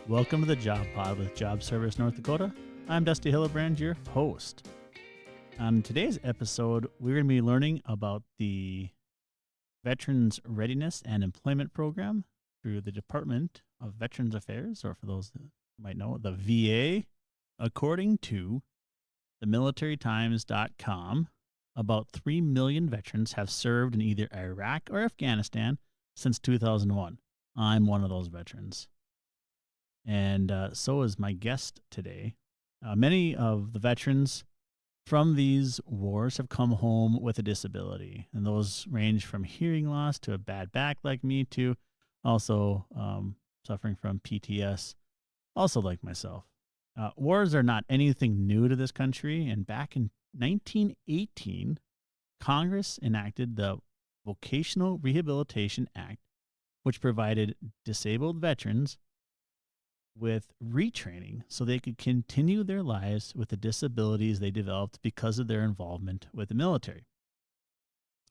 Welcome to the Job Pod with Job Service North Dakota. I'm Dusty Hillebrand, your host. On today's episode, we're going to be learning about the Veterans Readiness and Employment Program through the Department of Veterans Affairs, or for those that might know, the VA. According to themilitarytimes.com, about 3 million veterans have served in either Iraq or Afghanistan since 2001. I'm one of those veterans. And so is my guest today. Many of the veterans from these wars have come home with a disability, and those range from hearing loss to a bad back like me to also suffering from PTS, also like myself. Wars are not anything new to this country, and back in 1918, Congress enacted the Vocational Rehabilitation Act, which provided disabled veterans with retraining so they could continue their lives with the disabilities they developed because of their involvement with the military.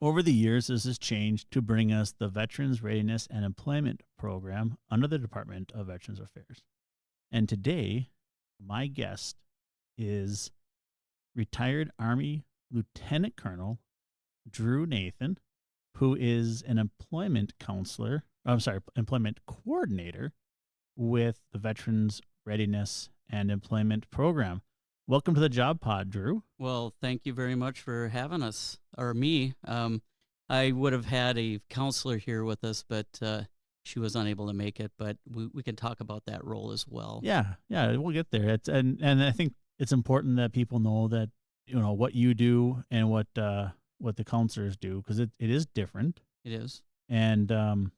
Over the years, this has changed to bring us the Veterans Readiness and Employment Program under the Department of Veterans Affairs. And today, my guest is retired Army Lieutenant Colonel Drew Nathan, who is an employment coordinator with the Veterans Readiness and Employment Program. Welcome to the Job Pod, Drew. Well, thank you very much for having us, or me. I would have had a counselor here with us, but she was unable to make it, but we can talk about that role as well. Yeah, we'll get there. And I think it's important that people know that, you know, what you do and what the counselors do, because it is different. It is. And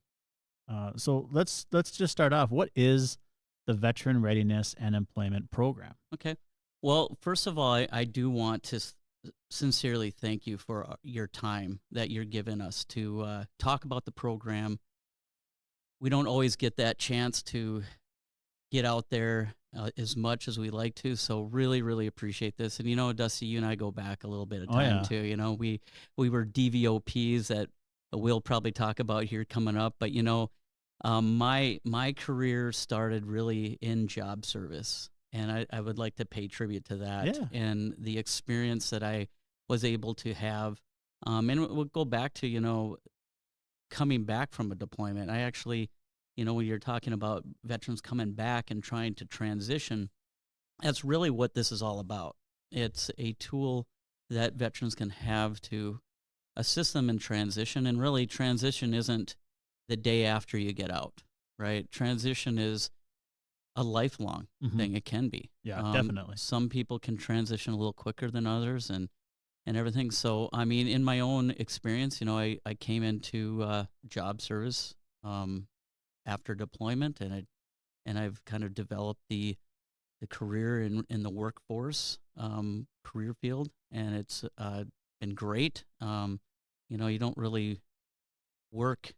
so let's just start off. What is the Veteran Readiness and Employment Program? Okay. Well, first of all, I do want to sincerely thank you for your time that you're giving us to talk about the program. We don't always get that chance to get out there as much as we like to, so really, really appreciate this. And, you know, Dusty, you and I go back a little bit of time, too. You know, we were DVOPs that we'll probably talk about here coming up, but, you know, my career started really in job service, and I would like to pay tribute to that and the experience that I was able to have. And we'll go back to, you know, coming back from a deployment. I actually, you know, when you're talking about veterans coming back and trying to transition, that's really what this is all about. It's a tool that veterans can have to assist them in transition, and really transition isn't the day after you get out, right? Transition is a lifelong thing. It can be. Yeah, definitely. Some people can transition a little quicker than others and everything. So, I mean, in my own experience, you know, I came into job service after deployment, and I've kind of developed the career in the workforce career field, and it's been great. You know, you don't really work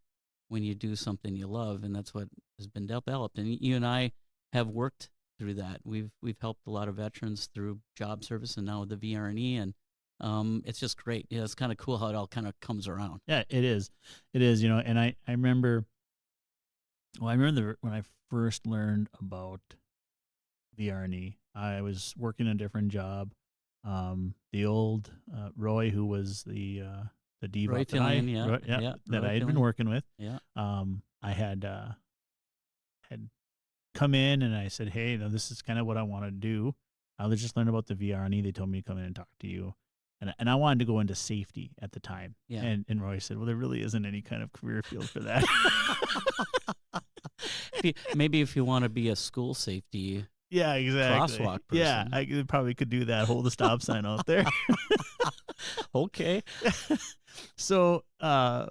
when you do something you love, and that's what has been developed. And you and I have worked through that. We've helped a lot of veterans through job service, and now with the VR&E, and it's just great. Yeah, it's kind of cool how it all kind of comes around. Yeah, it is. It is, you know, and I remember when I first learned about VR&E, I was working a different job. The old Roy, who was the DVOP that I had been working with. Yeah. I had come in and I said, hey, this is kind of what I want to do. I was just learning about the VR&E. They told me to come in and talk to you. And I wanted to go into safety at the time. Yeah. And Roy said, well, there really isn't any kind of career field for that. Maybe if you want to be a school safety crosswalk person. Yeah, I probably could do that. Hold a stop sign out there. Okay. So, but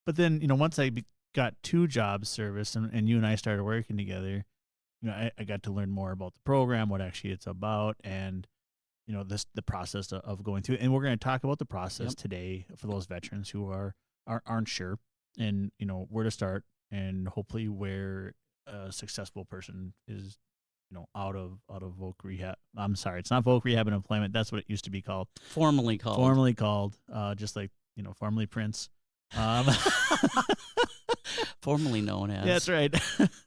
then, you know, once I got to job service and you and I started working together, you know, I got to learn more about the program, what actually it's about, and, you know, the process of going through it. And we're going to talk about the process today for those veterans who aren't sure, and, you know, where to start, and hopefully where a successful person is, you know, out of voc rehab. I'm sorry, it's not voc rehab and employment. That's what it used to be called. Formerly called, just like, you know, formerly Prince. Formerly known Yeah, as. that's right.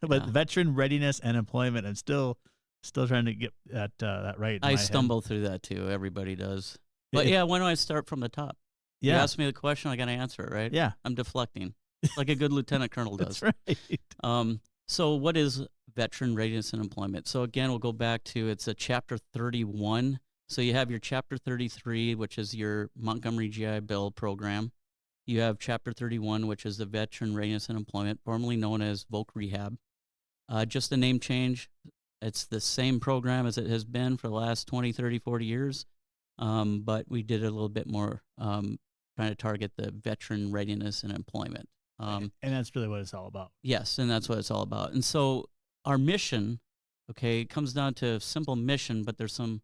But Yeah. Veteran Readiness and Employment, I'm still trying to get that right in I my head. stumble through that too. Everybody does. But It- yeah, why don't I start from the top? You yeah, asked me the question, I got to answer it, right? yeah, I'm deflecting like a good lieutenant colonel that's does. right. So what is Veteran Readiness and Employment? So again, we'll go back to it's a Chapter 31. So you have your Chapter 33, which is your Montgomery GI Bill program. You have Chapter 31, which is the Veteran Readiness and Employment, formerly known as VOC Rehab. Just a name change. It's the same program as it has been for the last 20, 30, 40 years, but we did a little bit more trying to target the Veteran Readiness and Employment. And that's really what it's all about. Yes, and that's what it's all about. And so our mission, okay, it comes down to a simple mission, but there's some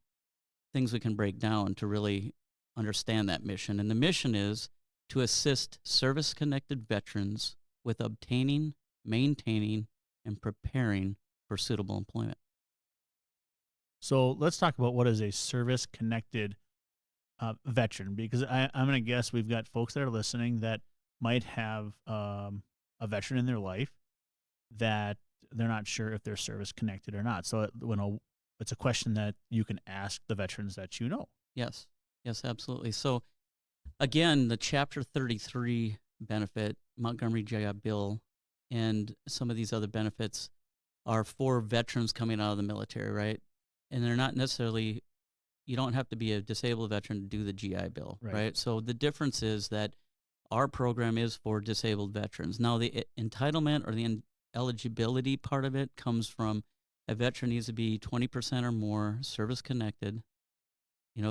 things we can break down to really understand that mission. And the mission is to assist service-connected veterans with obtaining, maintaining, and preparing for suitable employment. So let's talk about what is a service-connected veteran, because I'm going to guess we've got folks that are listening that might have a veteran in their life that they're not sure if they're service-connected or not. So it's a question that you can ask the veterans that you know. Yes, absolutely. So again, the Chapter 33 benefit, Montgomery GI Bill, and some of these other benefits are for veterans coming out of the military, right? And they're not necessarily, you don't have to be a disabled veteran to do the GI Bill, right? So the difference is that our program is for disabled veterans. Now, the entitlement or the eligibility part of it comes from a veteran needs to be 20% or more service-connected,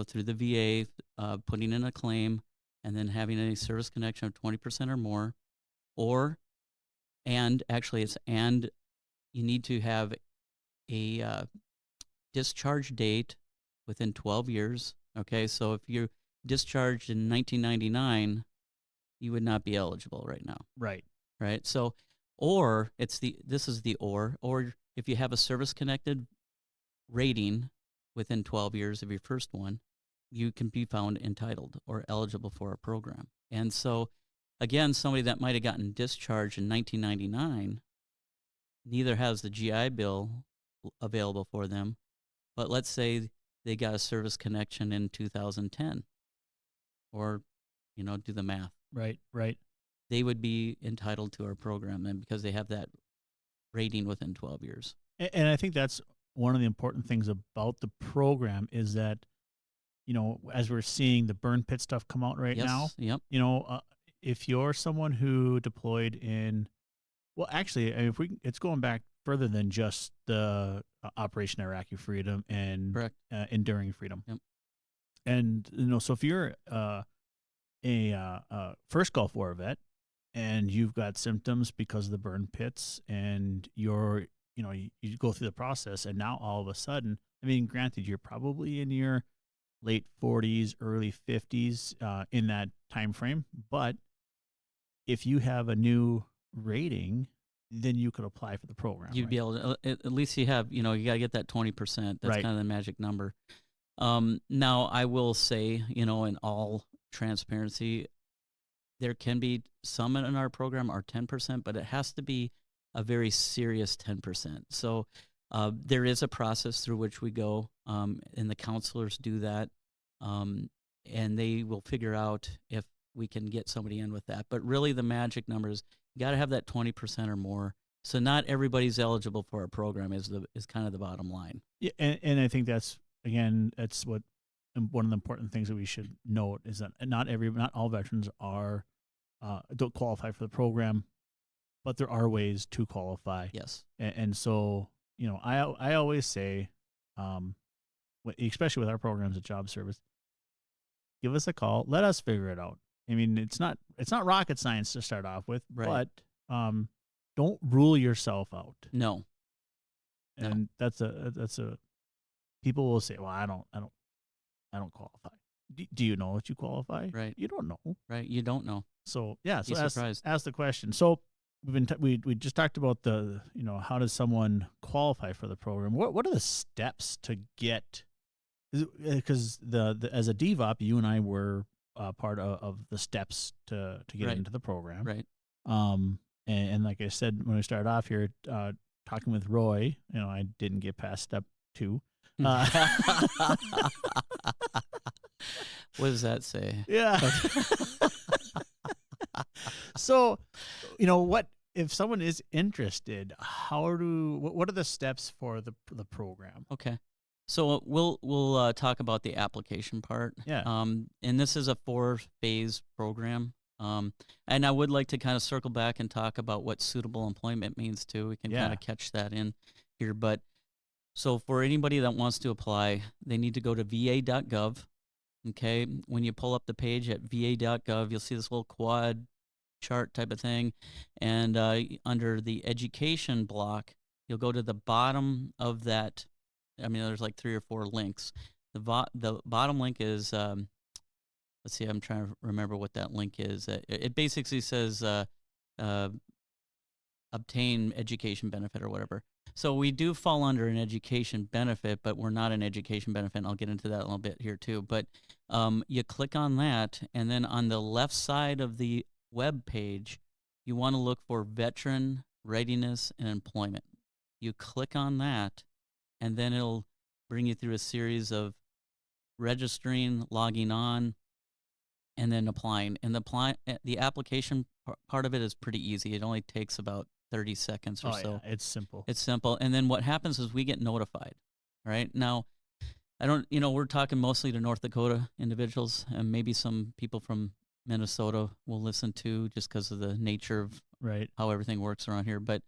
through the VA, putting in a claim, and then having a service connection of 20% or more, and you need to have a discharge date within 12 years. Okay, so if you're discharged in 1999, you would not be eligible right now. Right. So, or if you have a service-connected rating within 12 years of your first one, you can be found entitled or eligible for our program. And so, again, somebody that might have gotten discharged in 1999 neither has the GI Bill available for them, but let's say they got a service connection in 2010, or, do the math. Right. They would be entitled to our program then because they have that rating within 12 years. And I think that's one of the important things about the program is that, as we're seeing the burn pit stuff come out right now, Yep. If you're someone who deployed actually, it's going back further than just the Operation Iraqi Freedom and Correct. Enduring Freedom. Yep. And, so if you're a first Gulf War vet and you've got symptoms because of the burn pits and you go through the process, and now all of a sudden, granted, you're probably in your late 40s, early 50s in that time frame, but if you have a new rating, then you could apply for the program. You'd be able to, at least you have, you got to get that 20%. That's Right. kind of the magic number. Now, I will say, in all transparency, there can be some in our program are 10%, but it has to be a very serious 10%. So there is a process through which we go, and the counselors do that, and they will figure out if we can get somebody in with that. But really the magic number is you got to have that 20% or more. So not everybody's eligible for our program is kind of the bottom line. Yeah, and I think that's what one of the important things that we should note is that not all veterans don't qualify for the program, but there are ways to qualify. Yes. And so, I always say, especially with our programs at Job Service, give us a call. Let us figure it out. It's not rocket science to start off with, right. But don't rule yourself out. No. And that's a people will say, well, I don't qualify. Do you know that you qualify? Right. You don't know. Right. You don't know. So yeah. So surprised. Ask the question. So we just talked about the how does someone qualify for the program? What are the steps to get? Because as a DVOP, you and I were part of the steps to get right. into the program. Right. And like I said when we started off here, talking with Roy, I didn't get past step 2. What does that say? Yeah. So, what if someone is interested? What are the steps for the program? Okay. So we'll talk about the application part. Yeah. And this is a 4-phase program. And I would like to kind of circle back and talk about what suitable employment means too. We can kind Yeah. of catch that in here. But so for anybody that wants to apply, they need to go to va.gov. Okay. When you pull up the page at va.gov, you'll see this little quad chart type of thing. And under the education block, you'll go to the bottom of that. I mean, there's like 3 or 4 links. The bottom link is, let's see, I'm trying to remember what that link is. It basically says obtain education benefit or whatever. So we do fall under an education benefit, but we're not an education benefit. And I'll get into that a little bit here too. But you click on that, and then on the left side of the web page, you want to look for Veteran Readiness and Employment. You click on that, and then it'll bring you through a series of registering, logging on, and then applying. And the application part of it is pretty easy. It only takes about 30 seconds or so. Yeah, it's simple. It's simple. And then what happens is we get notified, right? Now, we're talking mostly to North Dakota individuals, and maybe some people from Minnesota will listen to, just because of the nature of Right. how everything works around here. But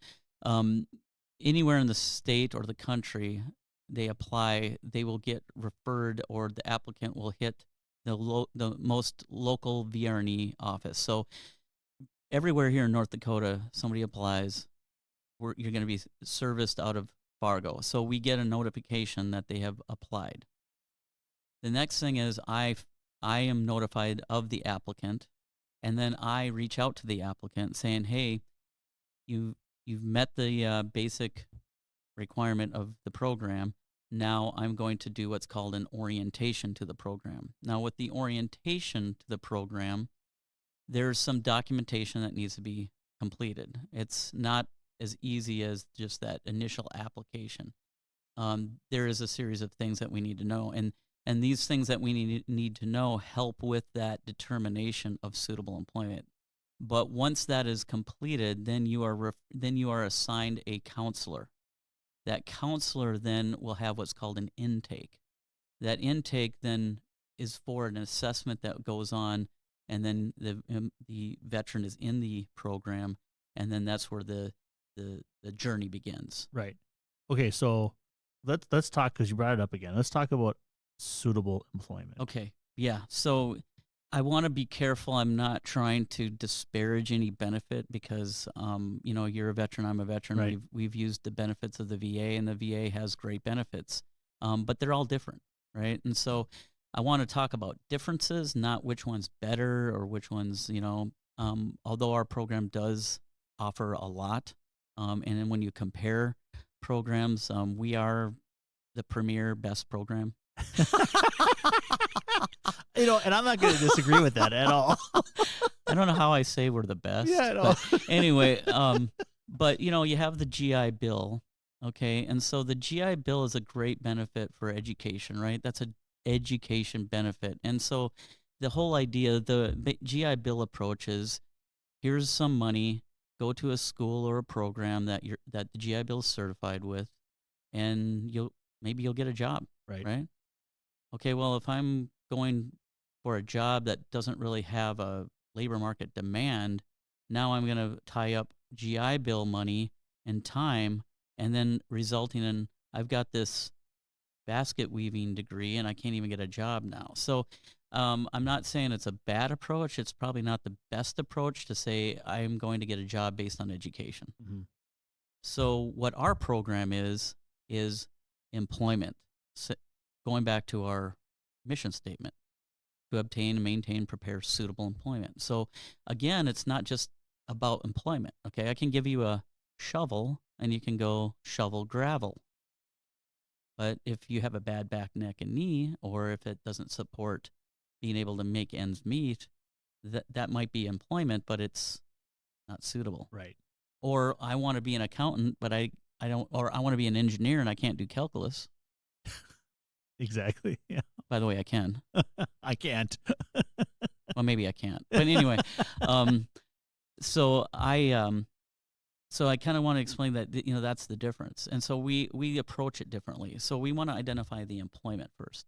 anywhere in the state or the country they apply, they will get referred, or the applicant will hit the most local VR&E office. So everywhere here in North Dakota, somebody applies, you're going to be serviced out of Fargo. So we get a notification that they have applied. The next thing is I am notified of the applicant, and then I reach out to the applicant saying, hey, you've met the basic requirement of the program. Now I'm going to do what's called an orientation to the program. Now with the orientation to the program, there's some documentation that needs to be completed. It's not as easy as just that initial application. There is a series of things that we need to know, and these things that we need to know help with that determination of suitable employment. But once that is completed, then you are assigned a counselor. That counselor then will have what's called an intake. That intake then is for an assessment that goes on, and then the veteran is in the program, and then that's where the journey begins. Right. Okay, so let's talk, because you brought it up again. Let's talk about suitable employment. Okay. Yeah. So I want to be careful. I'm not trying to disparage any benefit, because you're a veteran, I'm a veteran. Right. We've used the benefits of the VA, and the VA has great benefits, but they're all different, right? And so I want to talk about differences, not which one's better or which one's, although our program does offer a lot, and then when you compare programs, we are the premier best program. And I'm not going to disagree with that at all. I don't know how I say we're the best. Yeah, I know. But anyway, but you have the GI Bill, okay? And so the GI Bill is a great benefit for education, right? That's an education benefit. And so the whole idea, the GI Bill approach is, here's some money, go to a school or a program that the GI Bill is certified with, and maybe you'll get a job, right? Okay, well, if I'm going for a job that doesn't really have a labor market demand, now I'm going to tie up GI Bill money and time, and then resulting in I've got this basket weaving degree and I can't even get a job now. So I'm not saying it's a bad approach. It's probably not the best approach to say I'm going to get a job based on education. Mm-hmm. So what our program is employment. So going back to our mission statement, to obtain, maintain, prepare suitable employment. So again, it's not just about employment. Okay, I can give you a shovel and you can go shovel gravel. But if you have a bad back, neck, and knee, or if it doesn't support being able to make ends meet, that might be employment, but it's not suitable. Right. Or I want to be an accountant, but I don't, or I want to be an engineer and I can't do calculus. Exactly. Yeah. By the way, I can. I can't. Well, maybe I can't. But anyway, um, so I kind of want to explain that that's the difference, and so we approach it differently. So we want to identify the employment first.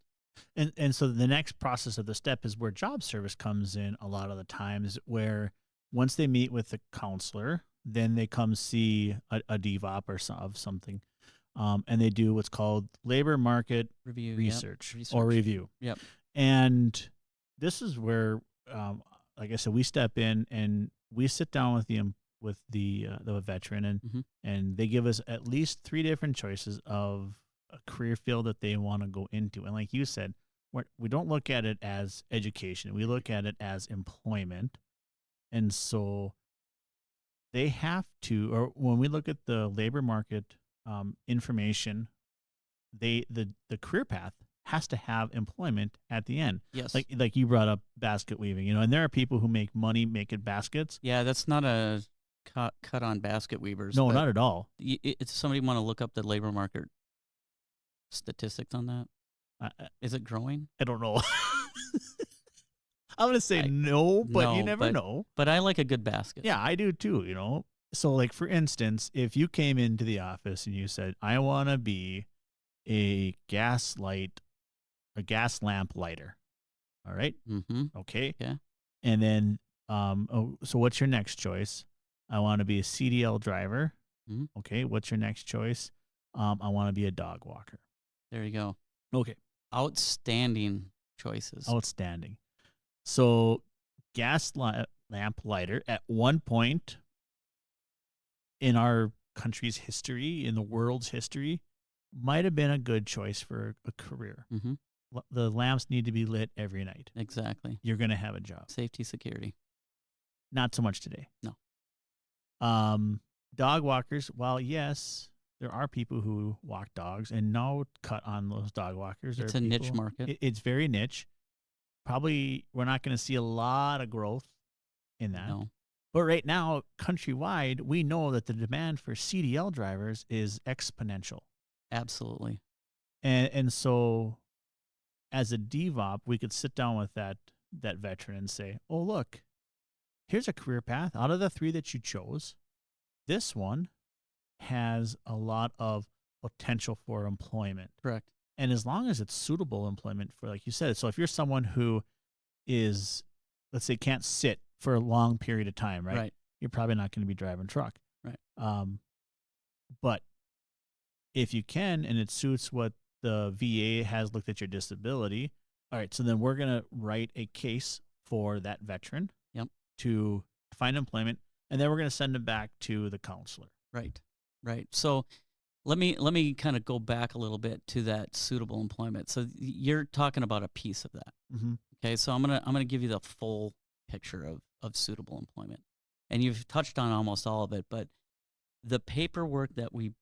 And so the next process of the step is where job service comes in a lot of the times, where once they meet with the counselor, then they come see a DVOP of something, and they do what's called labor market Review, research, yep. or review. Yep. And this is where, like I said, we step in and we sit down with the veteran, and they give us at least 3 different choices of a career field that they want to go into. And like you said, we don't look at it as education. We look at it as employment. And so they have to, or when we look at the labor market information, the career path has to have employment at the end. Yes. Like you brought up basket weaving, and there are people who make money making baskets. Yeah, that's not a cut on basket weavers. No, not at all. It's somebody want to look up the labor market statistics on that. Is it growing? I don't know. I'm gonna say no, but no, you never know. But I like a good basket. Yeah, I do too. So like for instance, if you came into the office and you said, "I want to be a gas lamp lighter," all right? Mm-hmm. Okay. Yeah. And then, so what's your next choice? I want to be a CDL driver. Mm-hmm. Okay. What's your next choice? I want to be a dog walker. There you go. Okay. Outstanding choices. Outstanding. So gas lamp lighter at one point in our country's history, in the world's history, might have been a good choice for a career. Mm-hmm. The lamps need to be lit every night. Exactly. You're going to have a job. Safety, security. Not so much today. No. Dog walkers, while yes, there are people who walk dogs, and no cut on those dog walkers. It's a niche market. It's very niche. Probably we're not going to see a lot of growth in that. No. But right now, countrywide, we know that the demand for CDL drivers is exponential. Absolutely. And so as a DVOP, we could sit down with that veteran and say, "Oh, look, here's a career path. Out of the 3 that you chose, this one has a lot of potential for employment." Correct. And as long as it's suitable employment for, like you said, so if you're someone who is, let's say, can't sit for a long period of time, right? You're probably not going to be driving truck. Right. But if you can, and it suits what the VA has looked at your disability, all right, so then we're going to write a case for that veteran to find employment, and then we're going to send them back to the counselor. Right. So let me kind of go back a little bit to that suitable employment. So you're talking about a piece of that. Mm-hmm. Okay, so I'm gonna give you the full picture of suitable employment, and you've touched on almost all of it. But the paperwork that we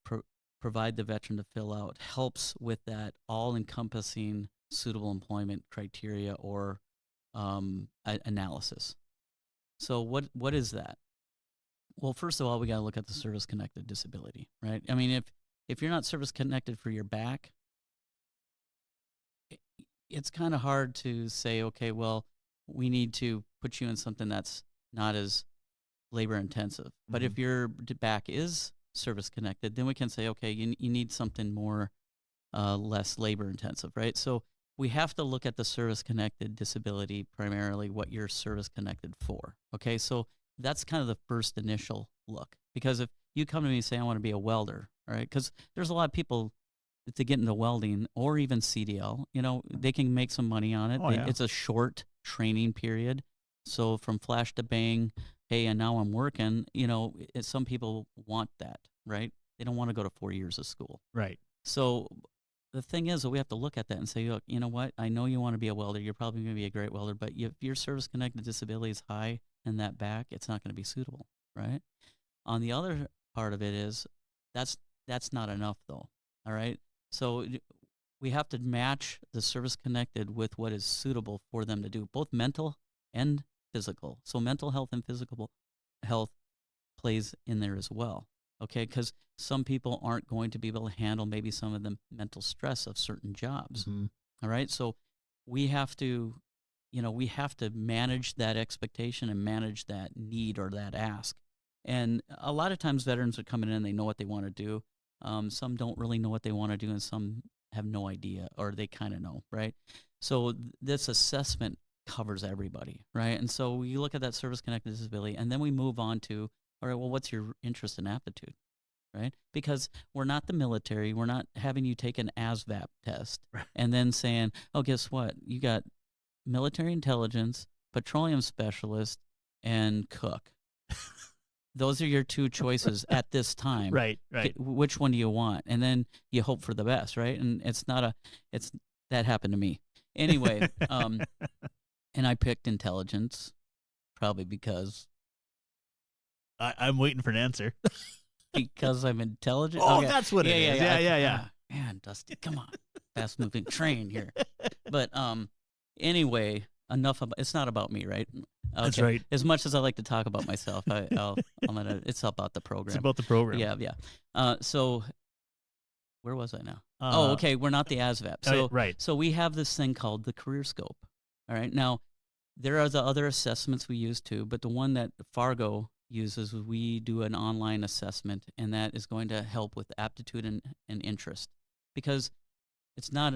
provide the veteran to fill out helps with that all-encompassing suitable employment criteria or analysis. So what is that? Well, first of all, we got to look at the service-connected disability, right? I mean, if you're not service-connected for your back, it's kind of hard to say, okay, well, we need to put you in something that's not as labor-intensive. Mm-hmm. But if your back is service-connected, then we can say, okay, you need something more less labor-intensive, right? So we have to look at the service-connected disability primarily, what you're service-connected for, okay? So that's kind of the first initial look. Because if you come to me and say, I want to be a welder, right? Because there's a lot of people to get into welding or even CDL, they can make some money on it. It's a short training period. So from flash to bang, hey, and now I'm working, some people want that, right? They don't want to go to 4 years of school. Right. So the thing is that we have to look at that and say, look, you know what? I know you want to be a welder. You're probably going to be a great welder, but if your service-connected disability is high in that back, it's not going to be suitable, right? On the other part of it is that's not enough, though, all right? So we have to match the service-connected with what is suitable for them to do, both mental and physical. So mental health and physical health plays in there as well. Okay, because some people aren't going to be able to handle maybe some of the mental stress of certain jobs. Mhm. All right, so we have to, we have to manage that expectation and manage that need or that ask. And a lot of times veterans are coming in and they know what they want to do. Some don't really know what they want to do, and some have no idea, or they kind of know, right? So this assessment covers everybody, right? And so we look at that service-connected disability, and then we move on to, all right, well, what's your interest and aptitude, right? Because we're not the military. We're not having you take an ASVAB test Right. and then saying, oh, guess what? You got military intelligence, petroleum specialist, and cook. Those are your two choices at this time. Right, right. Which one do you want? And then you hope for the best, right? And that happened to me. Anyway, and I picked intelligence, probably because I'm waiting for an answer. I'm intelligent. Oh, Okay. that's what it is. Yeah. Man, Dusty, come on. Fast moving train here. But anyway, enough about, it's not about me, right? Okay. That's right. As much as I like to talk about myself, it's about the program. It's about the program. Yeah. So where was I now? Okay. We're not the ASVAB. So right. So we have this thing called the career scope. All right. Now, there are the other assessments we use too, but the one that Fargo uses, we do an online assessment, and that is going to help with aptitude and interest, because it's not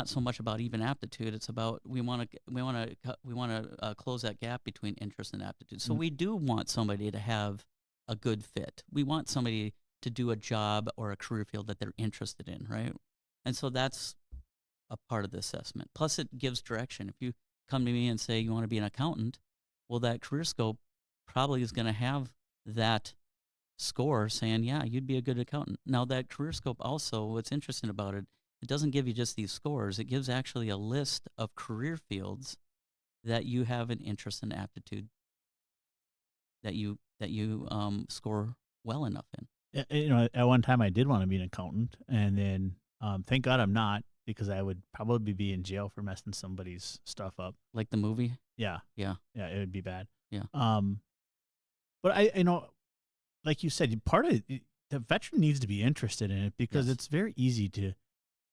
so much about even aptitude. It's about we want to close that gap between interest and aptitude. So we do want somebody to have a good fit. We want somebody to do a job or a career field that they're interested in, right? And so that's a part of the assessment. Plus, it gives direction. If you come to me and say you want to be an accountant, well, that career scope probably is going to have that score saying, yeah, you'd be a good accountant. Now, that career scope also, what's interesting about it, it doesn't give you just these scores. It gives actually a list of career fields that you have an interest and aptitude that you score well enough in. At one time I did want to be an accountant, and then thank God I'm not, because I would probably be in jail for messing somebody's stuff up. Like the movie? Yeah, Yeah. it would be bad. Yeah. But like you said, part of it, the veteran needs to be interested in it, because it's very easy to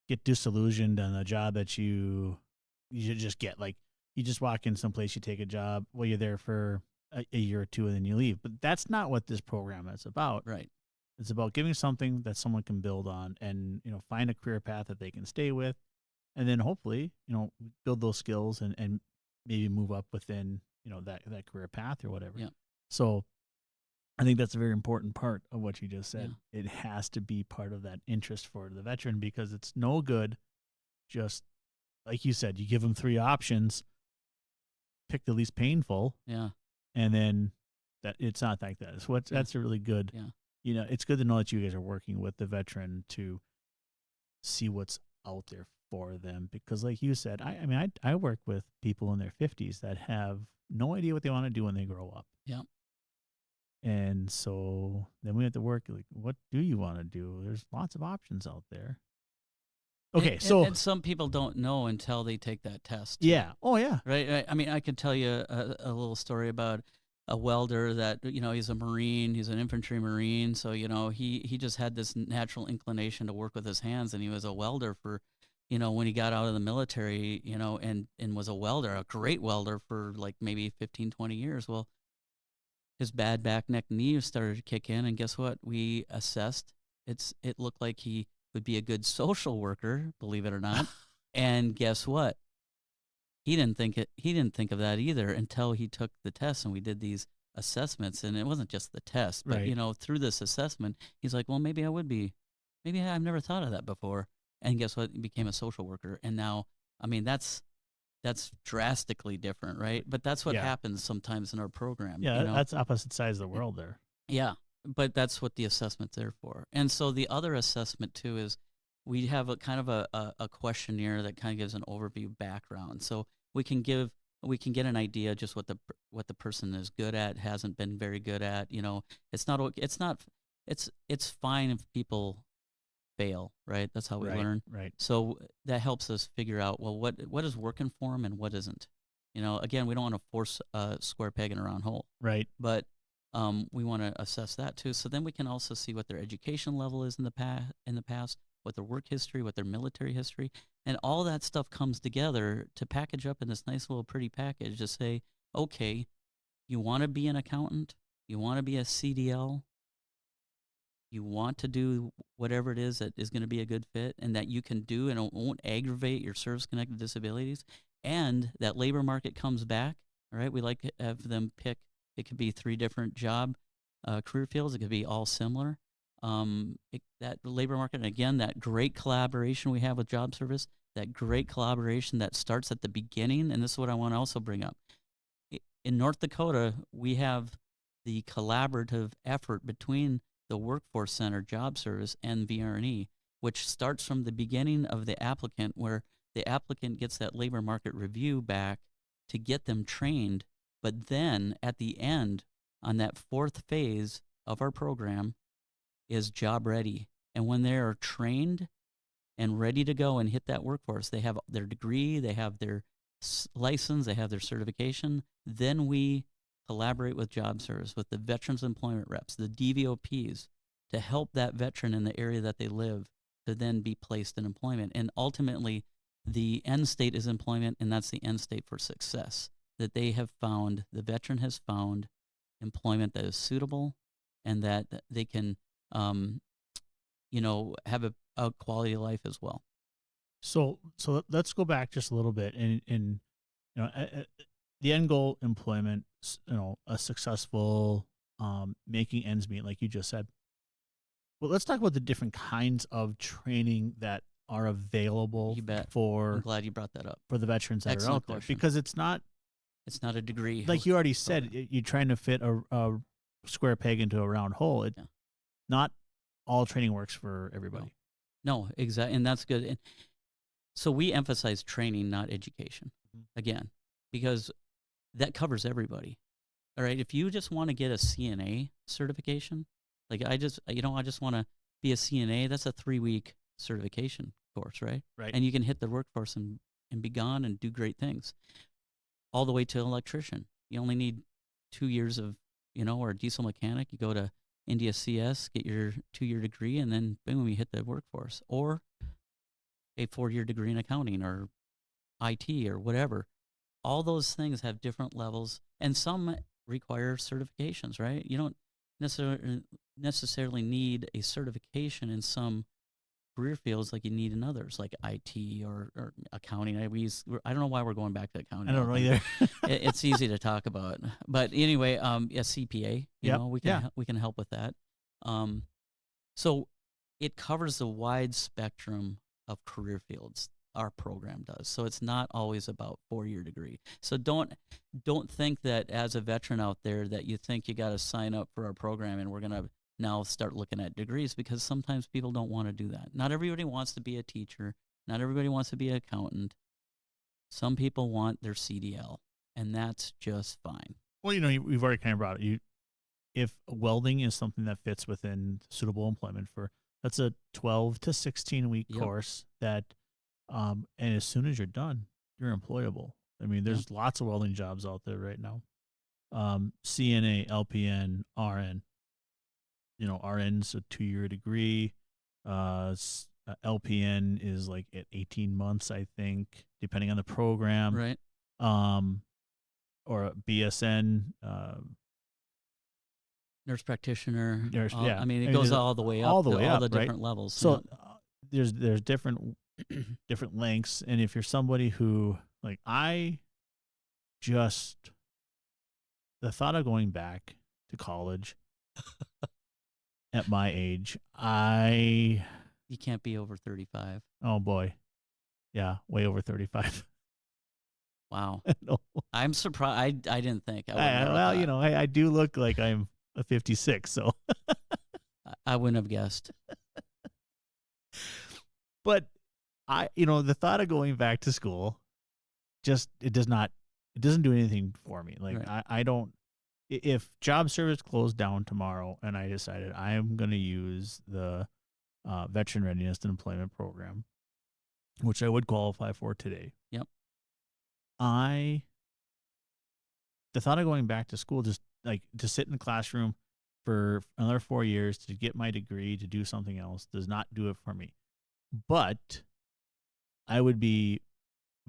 get disillusioned on a job that you just get. Like, you just walk in someplace, you take a job, well, you're there for a year or two, and then you leave. But that's not what this program is about. Right. It's about giving something that someone can build on, and find a career path that they can stay with, and then hopefully build those skills and maybe move up within that career path or whatever. Yeah. So I think that's a very important part of what you just said. Yeah. It has to be part of that interest for the veteran, because it's no good just, like you said, you give them 3 options, pick the least painful. Yeah. And then that it's not like that. So that's a really good, it's good to know that you guys are working with the veteran to see what's out there for them. Because like you said, I work with people in their 50s that have no idea what they want to do when they grow up. Yeah. And so then we have to work, like, what do you want to do? There's lots of options out there. Okay, and some people don't know until they take that test. Yeah. Oh, yeah. Right. I mean, I could tell you a little story about a welder that, he's a Marine, he's an infantry Marine. So, he just had this natural inclination to work with his hands, and he was a welder for, when he got out of the military, and was a welder, a great welder for like maybe 15, 20 years. Well, his bad back, neck, knee started to kick in, and guess what? We assessed. It looked like he would be a good social worker, believe it or not. And guess what? He didn't think of that either until he took the test, and we did these assessments. And it wasn't just the test, but right. Through this assessment, he's like, well, maybe I would be. Maybe I've never thought of that before. And guess what? He became a social worker. And now, that's drastically different, right? But that's what happens sometimes in our program. Yeah, that's opposite sides of the world there. Yeah, but that's what the assessment's there for. And so the other assessment too is we have a kind of a questionnaire that kind of gives an overview background. So we can get an idea just what the person is good at, hasn't been very good at. It's fine if people fail, right? That's how we learn. Right. So that helps us figure out, well, what is working for them and what isn't. Again, we don't want to force a square peg in a round hole. Right. But We want to assess that too. So then we can also see what their education level is in the past, what their work history, what their military history, and all that stuff comes together to package up in this nice little pretty package to say, okay, you want to be an accountant, you want to be a CDL, you want to do whatever it is that is going to be a good fit and that you can do and it won't aggravate your service-connected disabilities, and that labor market comes back. All right, we like to have them pick. It could be 3 different job career fields. It could be all similar. That labor market, and again, that great collaboration we have with Job Service, that great collaboration that starts at the beginning, and this is what I want to also bring up. In North Dakota, we have the collaborative effort between the Workforce Center, Job Service, and VR&E, which starts from the beginning of the applicant, where the applicant gets that labor market review back to get them trained. But then at the end, on that 4th phase of our program, is job ready. And when they are trained and ready to go and hit that workforce, they have their degree, they have their license, they have their certification. Then we collaborate with Job Service, with the Veterans Employment Reps, the DVOPs, to help that veteran in the area that they live to then be placed in employment. And ultimately, the end state is employment, and that's the end state for success, that they have found, the veteran has found employment that is suitable and that they can, have a quality of life as well. So let's go back just a little bit, and the end goal, employment, a successful, making ends meet, like you just said. Well, let's talk about the different kinds of training that are available. You bet. For I'm glad you brought that up. For the veterans that Excellent are out question. there, because it's not a degree. Like you already said, you're trying to fit a square peg into a round hole. Not all training works for everybody. No, exactly, and that's good. And so we emphasize training, not education, again, because that covers everybody. All right, if you just want to get a CNA certification, like I just want to be a CNA, that's a 3-week certification course, right? Right. And you can hit the workforce and be gone and do great things. All the way to electrician. You only need 2 years of, or a diesel mechanic. You go to India CS, get your 2-year degree, and then boom, you hit the workforce. Or a 4-year degree in accounting or IT or whatever. All those things have different levels, and some require certifications, right? You don't necessarily need a certification in some career fields like you need in others, like IT or accounting. I don't know why we're going back to accounting. I don't know either. It's easy to talk about, but anyway, CPA. We can help with that. So it covers the wide spectrum of career fields. Our program does. So it's not always about 4-year degree. So don't think that as a veteran out there that you think you got to sign up for our program and we're going to now start looking at degrees, because sometimes people don't want to do that. Not everybody wants to be a teacher. Not everybody wants to be an accountant. Some people want their CDL, and that's just fine. Well, we've already kind of brought it. If welding is something that fits within suitable employment that's a 12 to 16-week course that, and as soon as you're done, you're employable. I mean, there's lots of welding jobs out there right now. CNA, LPN, RN. RN's a 2-year degree. LPN is like at 18 months, I think, depending on the program. Right. Or a BSN. Nurse practitioner. Yeah. I mean, it goes all the way up. All the way up, all the different levels. So there's different lengths, and if you're somebody who, like, the thought of going back to college at my age, you can't be over 35. Oh boy. Yeah, way over 35. Wow. No. I'm surprised. I didn't think. I do look like I'm a 56, so I wouldn't have guessed. But the thought of going back to school, it doesn't do anything for me. Like, right. I don't. If Job Service closed down tomorrow and I decided I am going to use the Veteran Readiness and Employment program, which I would qualify for today. Yep. I the thought of going back to school, just like to sit in the classroom for another 4 years to get my degree, to do something else, does not do it for me. But I would be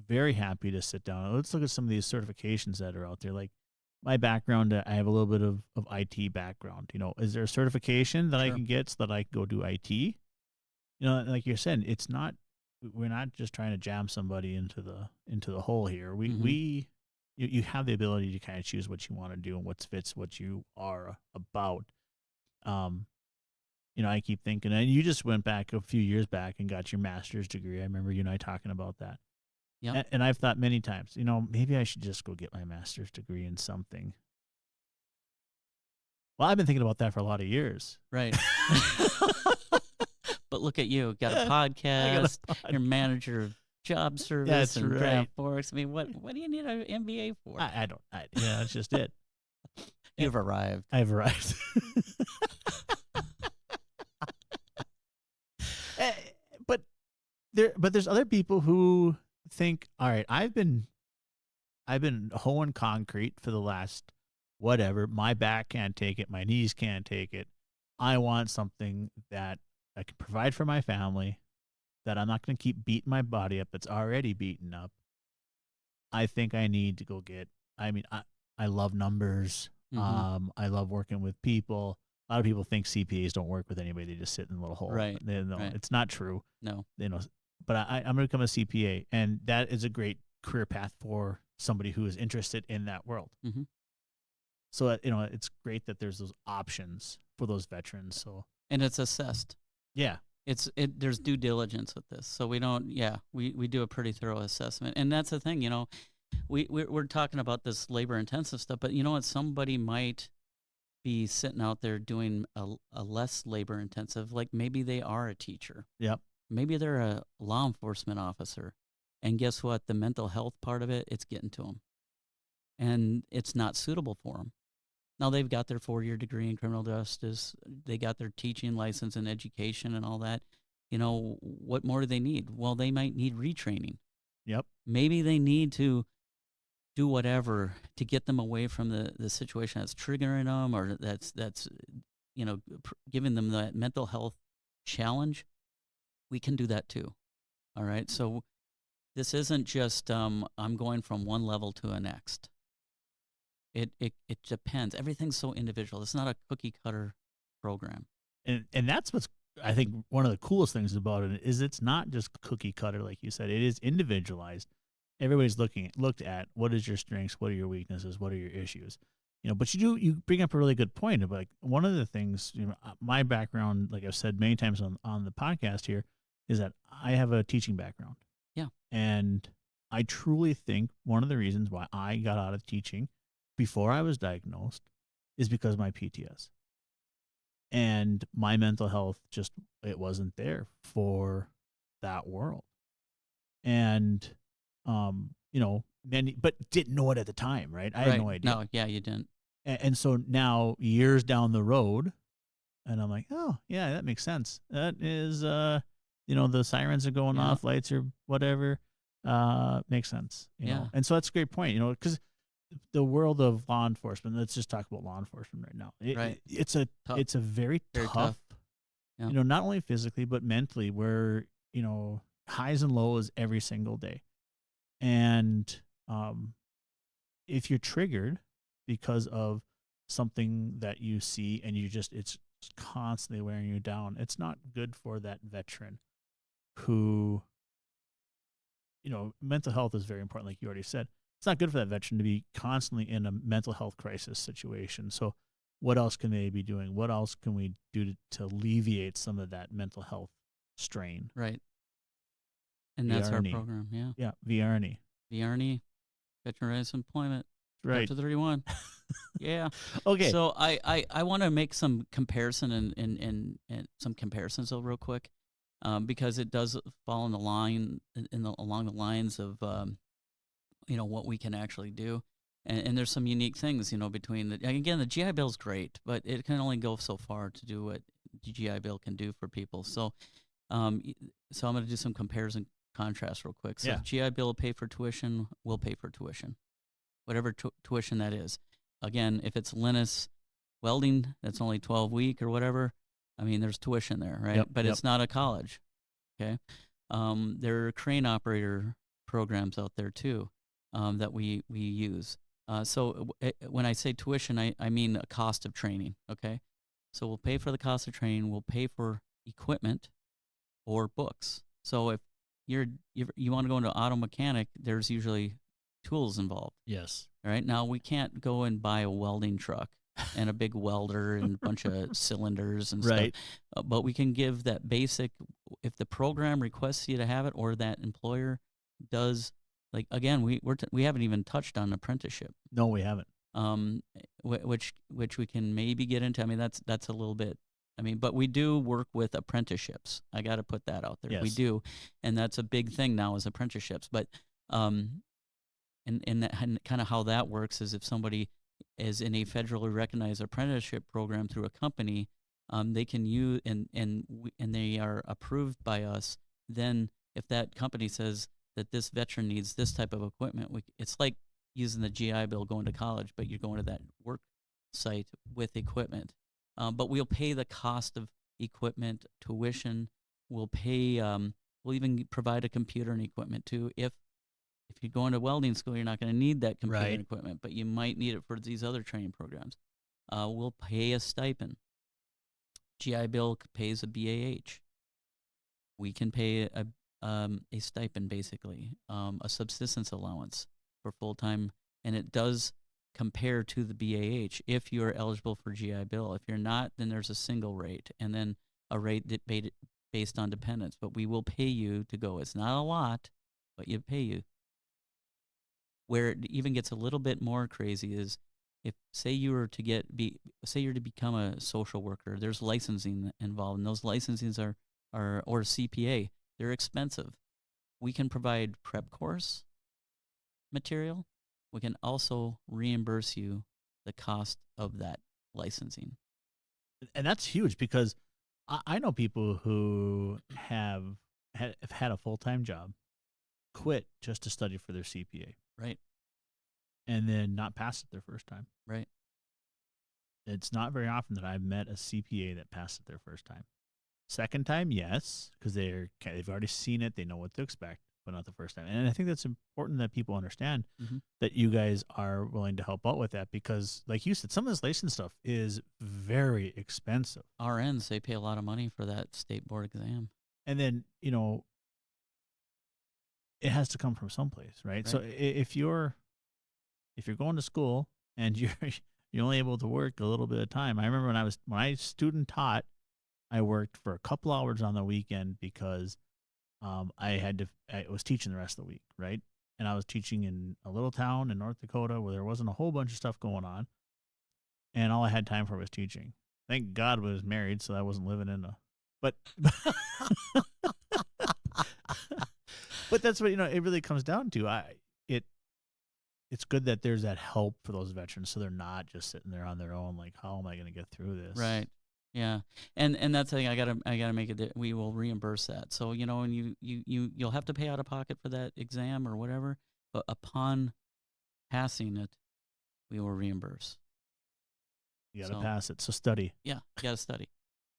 very happy to sit down. Let's look at some of these certifications that are out there. Like my background, I have a little bit of IT background. Is there a certification that I Sure. can get so that I can go do IT? Like you're saying, we're not just trying to jam somebody into the hole here. You have the ability to kind of choose what you want to do and what fits what you are about. I keep thinking, and you just went back a few years back and got your master's degree. I remember you and I talking about that. Yep. And I've thought many times, maybe I should just go get my master's degree in something. Well, I've been thinking about that for a lot of years. Right. But look at you, got a I podcast. got a You're manager of Job Service That's and right. Draft Forks. I mean, what do you need an MBA for? That's just it. You've arrived. I've arrived. But there's other people who think, all right, I've been hoeing concrete for the last whatever. My back can't take it. My knees can't take it. I want something that I can provide for my family, that I'm not going to keep beating my body up that's already beaten up. I think I need to go get, I love numbers. Mm-hmm. I love working with people. A lot of people think CPAs don't work with anybody. They just sit in a little hole. Right. Right. It's not true. No. But I'm going to become a CPA, and that is a great career path for somebody who is interested in that world. Mm-hmm. So, it's great that there's those options for those veterans. So, And it's assessed. yeah. There's due diligence with this. So we do a pretty thorough assessment. And that's the thing, we're talking about this labor intensive stuff, but you know what? Somebody might be sitting out there doing a less labor intensive, like maybe they are a teacher. Yep. Maybe they're a law enforcement officer. And guess what? The mental health part of it, it's getting to them. And it's not suitable for them. Now they've got their 4-year degree in criminal justice. They got their teaching license and education and all that. What more do they need? Well, they might need retraining. Yep. Maybe they need to do whatever to get them away from the situation that's triggering them, or that's giving them that mental health challenge. We can do that too. All right. So this isn't just I'm going from one level to the next. It depends. Everything's so individual. It's not a cookie cutter program. And that's what's, I think, one of the coolest things about it is it's not just cookie cutter, like you said. It is individualized. Everybody's looked at what is your strengths, what are your weaknesses, what are your issues. But you bring up a really good point of, like, one of the things, my background, like I've said many times on the podcast here, is that I have a teaching background. Yeah. And I truly think one of the reasons why I got out of teaching before I was diagnosed is because of my PTS. And my mental health it wasn't there for that world. And, but didn't know it at the time, right? I had no idea. No, yeah, you didn't. And so now, years down the road, and I'm like, oh, yeah, that makes sense. That is, the sirens are going off, lights or whatever. Makes sense. You know? And so that's a great point, because the world of law enforcement, let's just talk about law enforcement right now. It's a very tough. Yeah. Not only physically, but mentally, where, highs and lows every single day. And if you're triggered because of something that you see and it's constantly wearing you down, it's not good for that veteran who, mental health is very important, like you already said. It's not good for that veteran to be constantly in a mental health crisis situation. So what else can they be doing? What else can we do to alleviate some of that mental health strain? Right. And that's our program, yeah. Yeah, VR&E. VR&E, Veteran Readiness and Employment. Right. Chapter 31. Yeah. Okay. So I want to make some comparison and some comparisons real quick, because it does fall in the line along the lines of what we can actually do, and there's some unique things between the GI Bill is great, but it can only go so far to do what the GI Bill can do for people. So I'm going to do some comparison contrast real quick. So if GI Bill will pay for tuition, we'll pay for tuition. whatever tuition that is. Again, if it's Linus welding, that's only 12-week or whatever. I mean, there's tuition there, right? Yep, But yep. it's not a college. Okay. There are crane operator programs out there too that we use. When I say tuition, I mean a cost of training. Okay. So we'll pay for the cost of training. We'll pay for equipment or books. So if you want to go into auto mechanic, there's usually tools involved. Yes. Right now we can't go and buy a welding truck and a big welder and a bunch of cylinders and Right. stuff. But we can give that basic, if the program requests you to have it or that employer does, like, again, we haven't even touched on apprenticeship. No, we haven't. Which we can maybe get into. I mean, that's a little bit. I mean, but we do work with apprenticeships. I got to put that out there. Yes. We do, and that's a big thing now is apprenticeships. But and kind of how that works is if somebody is in a federally recognized apprenticeship program through a company, they can use and they are approved by us. Then if that company says that this veteran needs this type of equipment, it's like using the GI Bill going to college, but you're going to that work site with equipment. But we'll pay the cost of equipment, tuition. We'll pay. We'll even provide a computer and equipment too. If you're going to welding school, you're not going to need that computer Right. and equipment, but you might need it for these other training programs. We'll pay a stipend. GI Bill pays a BAH. We can pay a stipend, basically, a subsistence allowance for full-time, and it does compare to the BAH if you're eligible for GI Bill. If you're not, then there's a single rate, and then a rate based on dependence. But we will pay you to go. It's not a lot, but you pay you. Where it even gets a little bit more crazy is if, say you were to become a social worker, there's licensing involved, and those licensings are or CPA, they're expensive. We can provide prep course material. We can also reimburse you the cost of that licensing. And that's huge because I know people who have had a full-time job, quit just to study for their CPA. Right. And then not pass it their first time. Right. It's not very often that I've met a CPA that passed it their first time. Second time, yes, because they've already seen it, they know what to expect, but not the first time. And I think that's important that people understand that you guys are willing to help out with that because, like you said, some of this license stuff is very expensive. RNs, they pay a lot of money for that state board exam. And then, it has to come from someplace, right? So if you're going to school and you're only able to work a little bit of time. I remember when I student taught, I worked for a couple hours on the weekend because I was teaching the rest of the week, right? And I was teaching in a little town in North Dakota where there wasn't a whole bunch of stuff going on, and all I had time for was teaching. Thank God I was married, so I wasn't living in a. But but that's what it really comes down to. It's good that there's that help for those veterans, so they're not just sitting there on their own. Like, how am I going to get through this? Right. Yeah, and that's the thing. I gotta make it that we will reimburse that. So and you'll have to pay out of pocket for that exam or whatever, but upon passing it, we will reimburse. You gotta pass it. So study. Yeah, you gotta study.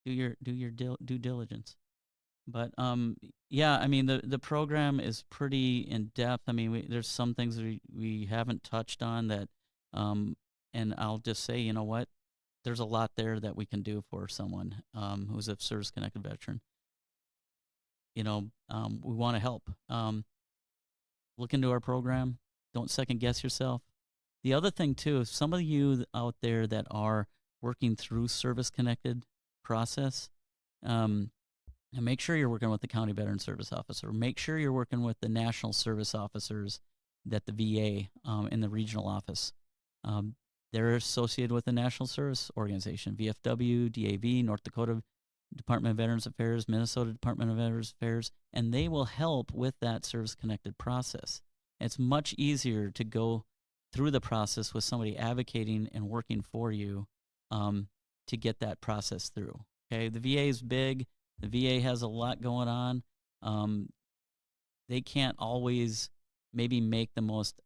Do your due diligence. But yeah, I mean the program is pretty in depth. I mean there's some things we haven't touched on that, and I'll just say what. There's a lot there that we can do for someone who's a service-connected veteran. We want to help. Look into our program. Don't second-guess yourself. The other thing, too, some of you out there that are working through service-connected process, and make sure you're working with the county veteran service officer. Make sure you're working with the national service officers that the VA in the regional office. They're associated with the National Service Organization, VFW, DAV, North Dakota Department of Veterans Affairs, Minnesota Department of Veterans Affairs, and they will help with that service-connected process. It's much easier to go through the process with somebody advocating and working for you to get that process through. Okay, the VA is big. The VA has a lot going on. They can't always maybe make the most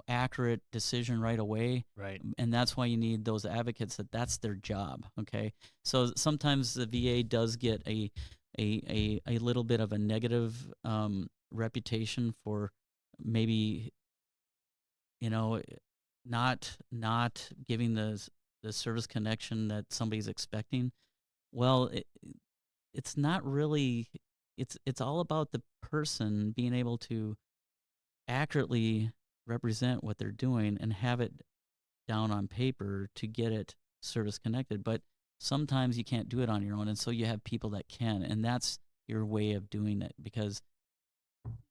accurate decision right away. Right. And that's why you need those advocates that's their job. Okay. So sometimes the VA does get a little bit of a negative reputation for maybe, not giving the service connection that somebody's expecting. Well, it's not really, it's all about the person being able to accurately represent what they're doing and have it down on paper to get it service connected. But sometimes you can't do it on your own, and so you have people that can, and that's your way of doing it, because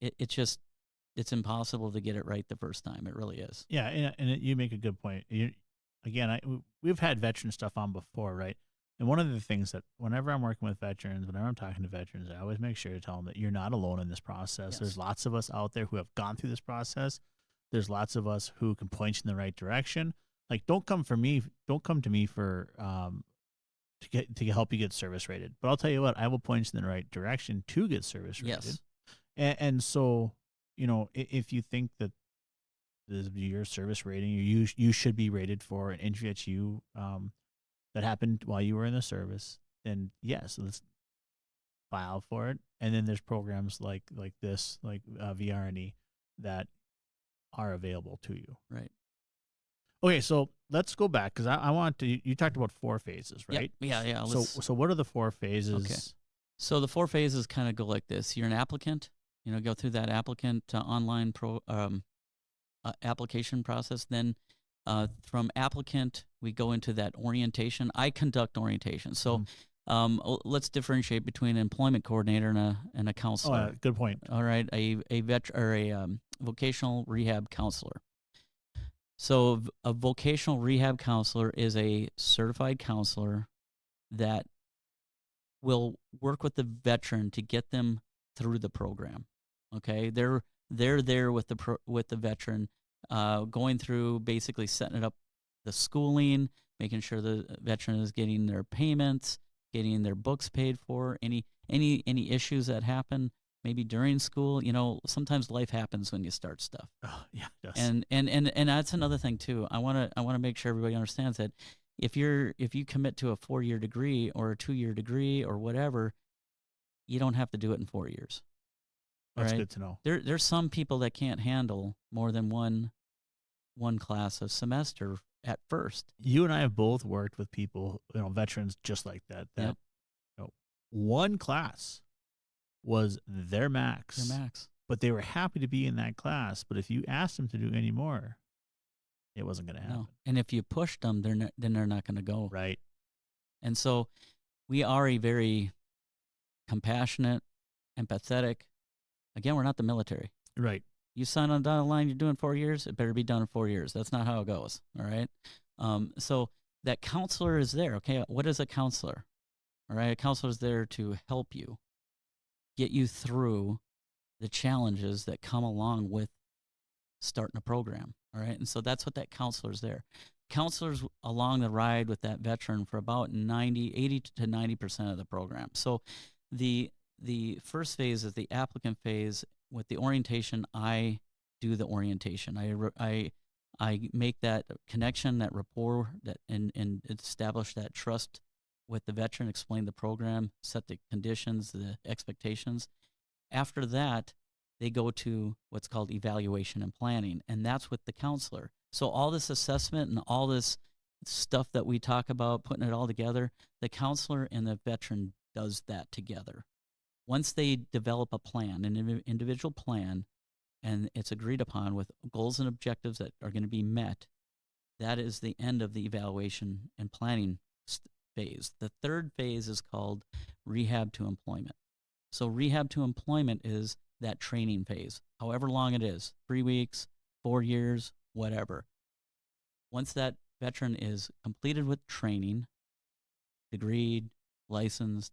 it's impossible to get it right the first time. It really is. Yeah, you make a good point. We've had veteran stuff on before, right? And one of the things that whenever I'm working with veterans, whenever I'm talking to veterans, I always make sure to tell them that you're not alone in this process. Yes. There's lots of us out there who have gone through this process. There's lots of us who can point you in the right direction. Like, don't come to me for to help you get service rated. But I'll tell you what, I will point you in the right direction to get service rated. Yes. And so, if you think that this is your service rating, you should be rated for an injury that you that happened while you were in the service, then yes, let's file for it. And then there's programs like this, like VR&E, that are available to you. Right. Okay, so let's go back, because I want to. You talked about 4 phases, right? Yeah. So what are the 4 phases? Okay. So the 4 phases kind of go like this. You're an applicant. Go through that applicant online application process. Then from applicant, we go into that orientation. I conduct orientation. So let's differentiate between an employment coordinator and a counselor. Oh, good point. All right, a vocational rehab counselor. So a vocational rehab counselor is a certified counselor that will work with the veteran to get them through the program. Okay, they're there with the veteran, going through, basically setting it up, the schooling, making sure the veteran is getting their payments, getting their books paid for. Any issues that happen maybe during school. Sometimes life happens when you start stuff. Oh, yeah, it does. And that's another thing too. I want to make sure everybody understands that if you commit to a 4-year degree or a 2-year degree or whatever, you don't have to do it in 4 years. That's right? good to know. There's some people that can't handle more than one class a semester at first. You and I have both worked with people, veterans just like that. That Yep. One class was their max. But they were happy to be in that class. But if you asked them to do any more, it wasn't going to happen. No. And if you pushed them, then they're not going to go. Right. And so we are a very compassionate, empathetic. Again, we're not the military. Right. You sign on the dotted line, you're doing 4 years, it better be done in 4 years. That's not how it goes. All right. So that counselor is there. Okay. What is a counselor? All right. A counselor is there to help you, get you through the challenges that come along with starting a program. All right. And so that's what that counselor is there. Counselors along the ride with that veteran for about 80 to 90% of the program. So the first phase is the applicant phase. With the orientation, I do the orientation. I make that connection, that rapport, and establish that trust with the veteran, explain the program, set the conditions, the expectations. After that, they go to what's called evaluation and planning, and that's with the counselor. So all this assessment and all this stuff that we talk about, putting it all together, the counselor and the veteran does that together. Once they develop a plan, an individual plan, and it's agreed upon with goals and objectives that are going to be met, that is the end of the evaluation and planning phase. The third phase is called rehab to employment. So rehab to employment is that training phase, however long it is, 3 weeks, 4 years, whatever. Once that veteran is completed with training, degreed, licensed,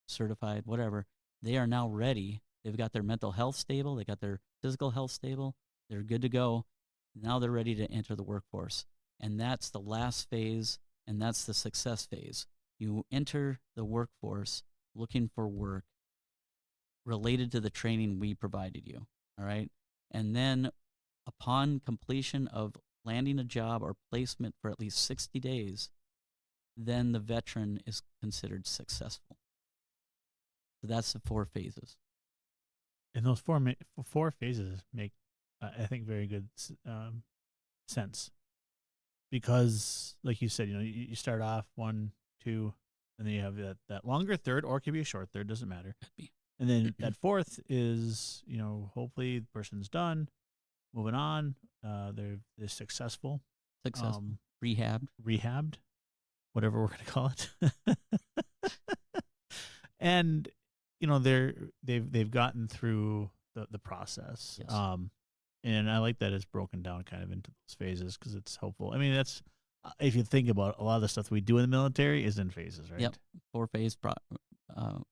certified, whatever, they are now ready. They've got their mental health stable. They got their physical health stable. They're good to go. Now they're ready to enter the workforce. And that's the last phase, and that's the success phase. You enter the workforce looking for work related to the training we provided you, all right? And then upon completion of landing a job or placement for at least 60 days, then the veteran is considered successful. So that's the 4 phases. And those four phases make, I think, very good sense. Because, like you said, you start off 1, 2, and then you have that longer third, or it could be a short third, doesn't matter. Could be. And then that fourth is, hopefully the person's done, moving on, they're successful. Rehabbed, whatever we're going to call it. And, they've gotten through the process. Yes. And I like that it's broken down kind of into those phases because it's helpful. I mean, that's, if you think about it, a lot of the stuff we do in the military is in phases, right? Yep. 4-phase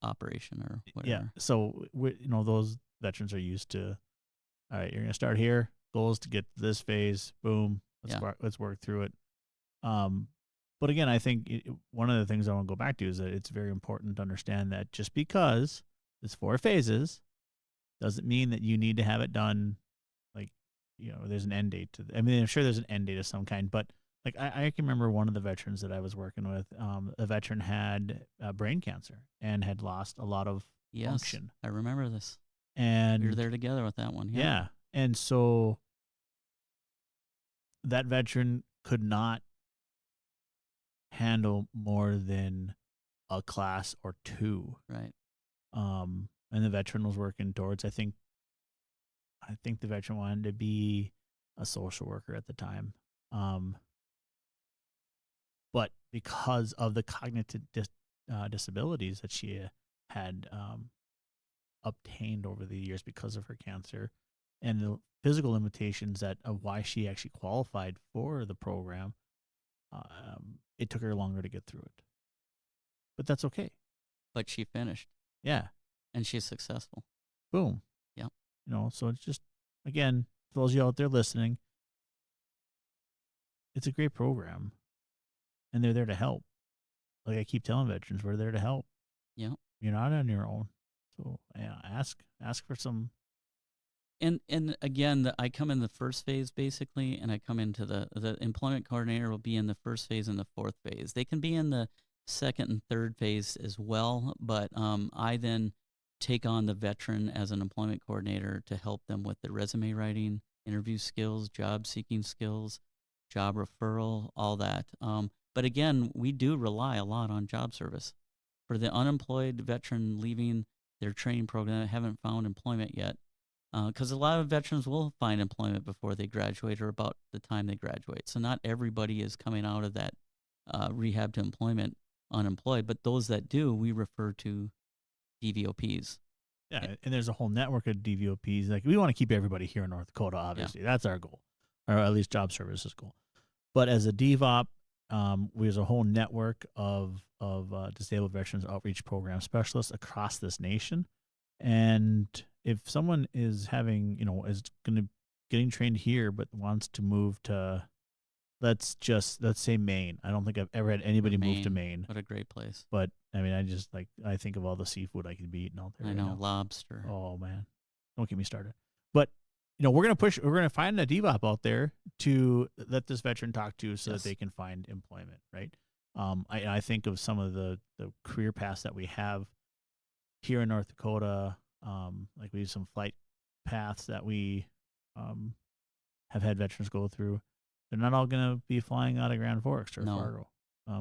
operation or whatever. Yeah. So, those veterans are used to, all right, you're going to start here. Goal is to get to this phase. Boom. Let's work through it. But again, I think one of the things I want to go back to is that it's very important to understand that just because it's 4 phases doesn't mean that you need to have it done. Like, there's an end date I'm sure there's an end date of some kind, but like I can remember one of the veterans that I was working with, a veteran had brain cancer and had lost a lot of function. I remember this. And we were there together with that one. Yeah. And so that veteran could not handle more than a class or 2. Right. And the veteran was working towards, I think the veteran wanted to be a social worker at the time. But because of the cognitive disabilities that she had obtained over the years because of her cancer and the physical limitations of why she actually qualified for the program, it took her longer to get through it. But that's okay. But she finished. Yeah. And she's successful. Boom. Yeah. So it's just, again, for those of you out there listening, it's a great program. And they're there to help. Like I keep telling veterans, we're there to help. Yeah. You're not on your own. So ask for some. And again, I come in the first phase basically, and I come into the employment coordinator will be in the first phase and the 4th phase. They can be in the 2nd and 3rd phase as well, but I then take on the veteran as an employment coordinator to help them with the resume writing, interview skills, job seeking skills, job referral, all that. But again, we do rely a lot on job service. For the unemployed veteran leaving their training program that haven't found employment yet, because a lot of veterans will find employment before they graduate or about the time they graduate. So not everybody is coming out of that rehab to employment unemployed, but those that do, we refer to DVOPs. Yeah, and there's a whole network of DVOPs. Like we want to keep everybody here in North Dakota, obviously. Yeah. That's our goal, or at least Job Services goal. But as a DVOP, there's a whole network of disabled veterans outreach program specialists across this nation. And if someone is having, is getting trained here, but wants to move to, let's say Maine. I don't think I've ever had anybody move to Maine. What a great place. But I think of all the seafood I could be eating out there. I know, lobster. Oh man, don't get me started. But we're gonna find a DVOP out there to let this veteran talk to so that they can find employment, right? I think of some of the career paths that we have here in North Dakota. Like we have some flight paths that we have had veterans go through. They're not all going to be flying out of Grand Forks or Fargo.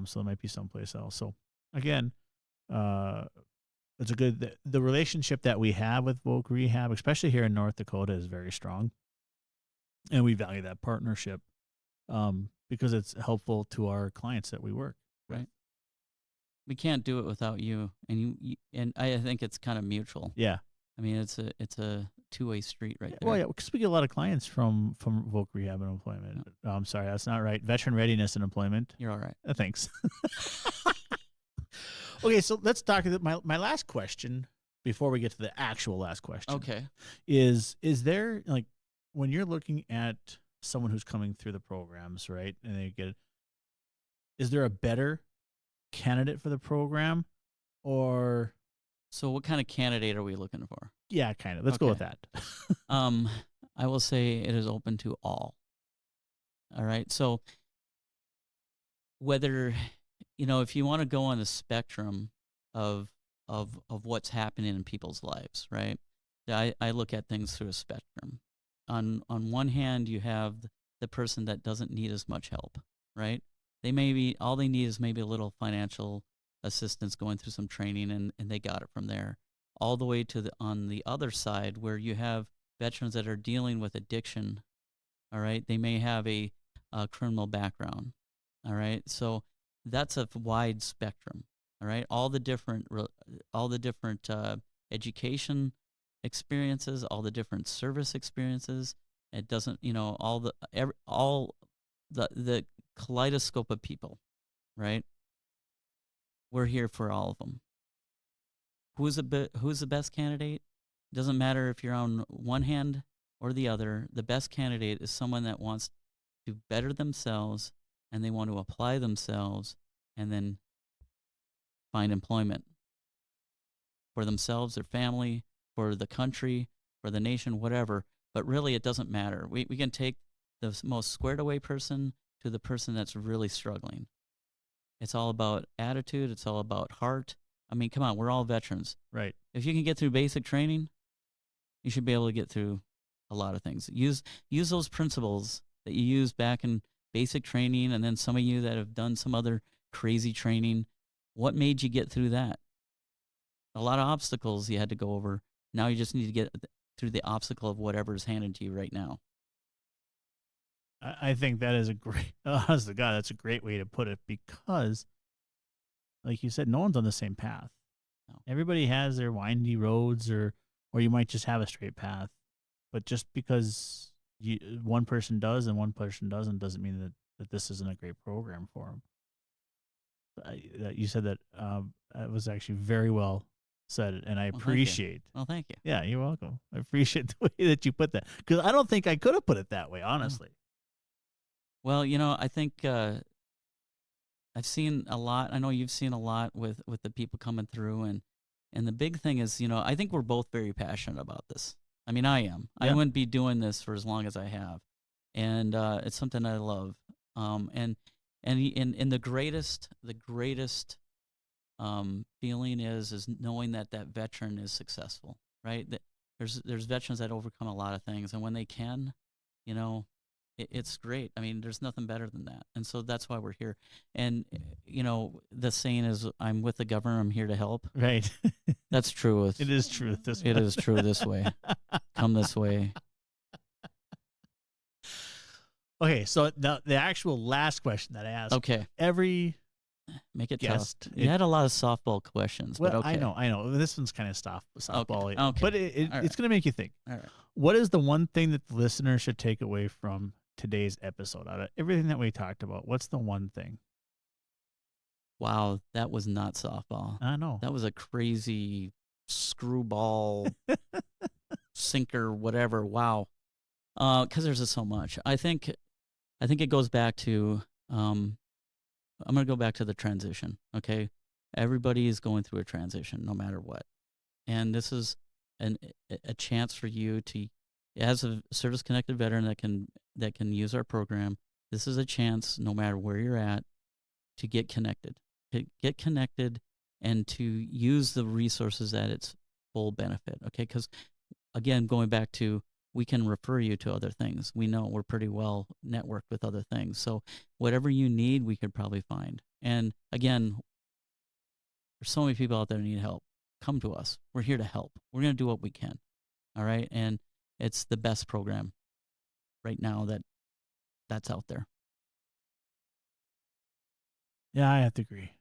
So there might be someplace else. So again, it's a good, the relationship that we have with Voc Rehab, especially here in North Dakota, is very strong. And we value that partnership because it's helpful to our clients that we work. Right. We can't do it without you. And and I think it's kind of mutual. Yeah. I mean, it's a two-way street right there. Well, yeah, because we get a lot of clients from Voc Rehab and Employment. Yeah. I'm sorry, that's not right. Veteran Readiness and Employment. You're all right. Thanks. Okay, so let's talk about my last question before we get to the actual last question. Okay. Is there, like, when you're looking at someone who's coming through the programs, right, and they get, is there a better candidate for the program, or? So what kind of candidate are we looking for? Yeah, kind of. Let's go with that. I will say it is open to all. All right. So whether, if you want to go on the spectrum of of what's happening in people's lives, right? I look at things through a spectrum. On one hand, you have the person that doesn't need as much help, right? They maybe all they need is maybe a little financial assistance going through some training, and they got it from there. All the way to on the other side where you have veterans that are dealing with addiction. All right, they may have a criminal background. All right, so that's a wide spectrum. All right, all the different education experiences, all the different service experiences. It doesn't, all the kaleidoscope of people, right? We're here for all of them. Who's the best candidate? Doesn't matter if you're on one hand or the other. The best candidate is someone that wants to better themselves and they want to apply themselves and then find employment for themselves, their family, for the country, for the nation, whatever. But really, it doesn't matter. We can take the most squared away person to the person that's really struggling. It's all about attitude. It's all about heart. I mean, come on, we're all veterans. Right. If you can get through basic training, you should be able to get through a lot of things. Use those principles that you used back in basic training, and then some of you that have done some other crazy training. What made you get through that? A lot of obstacles you had to go over. Now you just need to get through the obstacle of whatever is handed to you right now. I think that is a great, honest to God, that's a great way to put it because, like you said, no one's on the same path. No. Everybody has their windy roads, or you might just have a straight path. But just because one person does and one person doesn't mean that this isn't a great program for them. You said that that was actually very well said, and I appreciate. Well, thank you. Yeah, you're welcome. I appreciate the way that you put that because I don't think I could have put it that way, honestly. Well, I think I've seen a lot. I know you've seen a lot with the people coming through, and the big thing is, I think we're both very passionate about this. I mean, I am. Yeah. I wouldn't be doing this for as long as I have, and it's something I love. And the greatest feeling is knowing that veteran is successful, right? That there's veterans that overcome a lot of things, and when they can, it's great. I mean, there's nothing better than that. And so that's why we're here. And, the saying is, I'm with the governor, I'm here to help. Right. That's true. It is true this way. It is true this way. Come this way. Okay, so the actual last question that I asked. Okay. Every Make it guest. Tough. You had a lot of softball questions, well, but okay. I know. This one's kind of softball. Okay. But it's going to make you think. All right. What is the one thing that the listener should take away from today's episode? Out of everything that we talked about, what's the one thing? Wow, that was not softball. I know. That was a crazy screwball sinker, whatever. Wow. Because there's just so much. I think it goes back to I'm going to go back to the transition. Okay, everybody is going through a transition, no matter what, and this is a chance for you to, as a service-connected veteran that can use our program. This is a chance, no matter where you're at, to get connected, and to use the resources at its full benefit. Okay, because again, going back to, we can refer you to other things. We know we're pretty well networked with other things. So whatever you need, we could probably find. And again, there's so many people out there that need help. Come to us. We're here to help. We're going to do what we can. All right. And it's the best program right now that's out there. Yeah, I have to agree.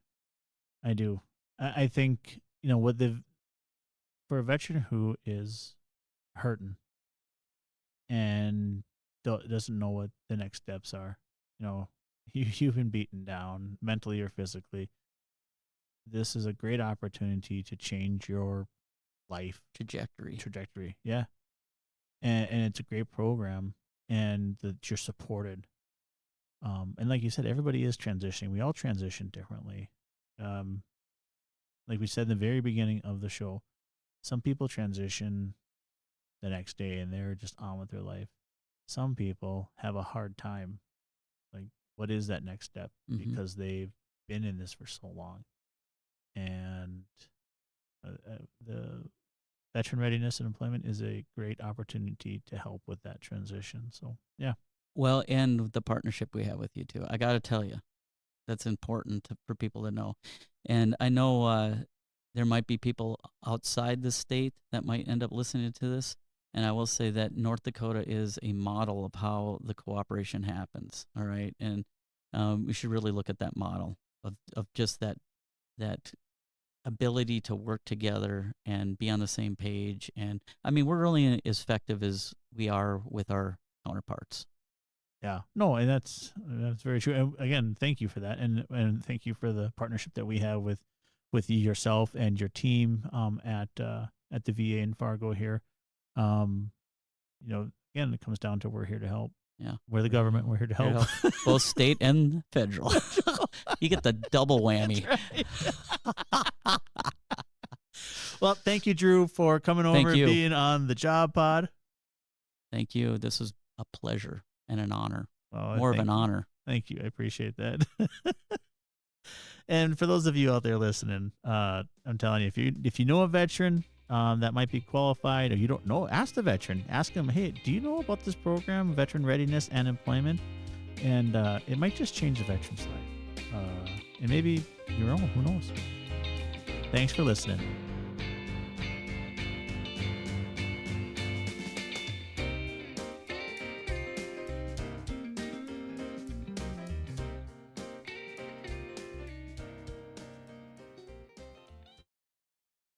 I do. I think, for a veteran who is hurting and doesn't know what the next steps are, you've been beaten down mentally or physically. This is a great opportunity to change your life trajectory. Yeah. And it's a great program, and that you're supported. And like you said, everybody is transitioning. We all transition differently. Like we said in the very beginning of the show, some people transition the next day and they're just on with their life. Some people have a hard time. Like, what is that next step? Mm-hmm. Because they've been in this for so long. And the Veteran Readiness and Employment is a great opportunity to help with that transition. So, yeah. Well, and the partnership we have with you too. I got to tell you, that's important for people to know. And I know there might be people outside the state that might end up listening to this. And I will say that North Dakota is a model of how the cooperation happens. All right. And we should really look at that model of just that ability to work together and be on the same page. And I mean, we're really as effective as we are with our counterparts. Yeah, no, and that's very true. And again, thank you for that, and thank you for the partnership that we have with you yourself and your team at the VA in Fargo here. Again, it comes down to we're here to help. Yeah, we're the government. We're here to help, both state and federal. You get the double whammy. Right. Well, thank you, Drew, for coming over and being on the Job Pod. Thank you. This was a pleasure. And an honor. More of an honor. Thank you. I appreciate that. And for those of you out there listening, I'm telling you, if you know a veteran that might be qualified, or you don't know, ask the veteran. Ask them, hey, do you know about this program, Veteran Readiness and Employment? And it might just change the veteran's life. And maybe your own. Who knows? Thanks for listening.